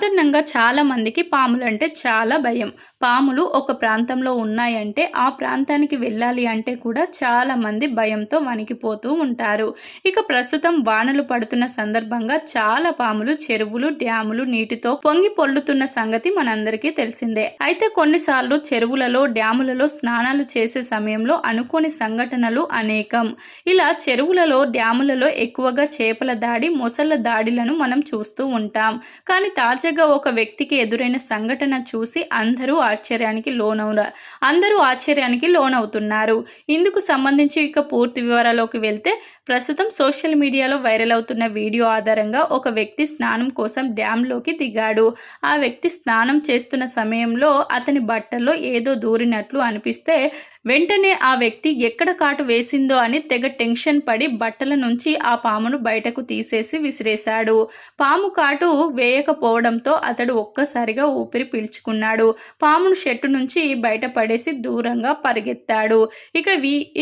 సాధారణంగా చాలా మందికి పాములంటే చాలా భయం. పాములు ఒక ప్రాంతంలో ఉన్నాయంటే ఆ ప్రాంతానికి వెళ్ళాలి అంటే కూడా చాలా మంది భయంతో వణికిపోతూ ఉంటారు. ఇక ప్రస్తుతం వానలు పడుతున్న సందర్భంగా చాలా పాములు చెరువులు, డ్యాములు నీటితో పొంగి పొర్లుతున్న సంగతి మనందరికీ తెలిసిందే. అయితే కొన్నిసార్లు చెరువులలో, డ్యాములలో స్నానాలు చేసే సమయంలో అనుకోని సంఘటనలు అనేకం. ఇలా చెరువులలో, డ్యాములలో ఎక్కువగా చేపల దాడి, మొసళ్ల దాడిలను మనం చూస్తూ ఉంటాం. కానీ తాజాగా ఒక వ్యక్తికి ఎదురైన సంఘటన చూసి అందరూ ఆశ్చర్యానికి లోనవుతున్నారు. ఇందుకు సంబంధించి ఇక పూర్తి వివరాల్లోకి వెళ్తే, ప్రస్తుతం సోషల్ మీడియాలో వైరల్ అవుతున్న వీడియో ఆధారంగా ఒక వ్యక్తి స్నానం కోసం డ్యాంలోకి దిగాడు. ఆ వ్యక్తి స్నానం చేస్తున్న సమయంలో అతని బట్టల్లో ఏదో దూరినట్లు అనిపిస్తే వెంటనే ఆ వ్యక్తి ఎక్కడ కాటు వేసిందో అని తెగ టెన్షన్ పడి బట్టల నుంచి ఆ పామును బయటకు తీసేసి విసిరేశాడు. పాము కాటు వేయకపోవడంతో అతడు ఒక్కసారిగా ఊపిరి పీల్చుకున్నాడు. పామును షెట్టు నుంచి బయటపడేసి దూరంగా పరిగెత్తాడు.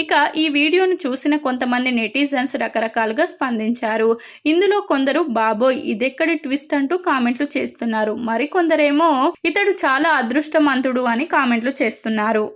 ఇక ఈ వీడియోను చూసిన కొంతమంది నెటిజన్స్ రకరకాలుగా స్పందించారు. ఇందులో కొందరు బాబోయ్ ఇదెక్కడి ట్విస్ట్ అంటూ కామెంట్లు చేస్తున్నారు. మరికొందరేమో ఇతడు చాలా అదృష్టవంతుడు అని కామెంట్లు చేస్తున్నారు.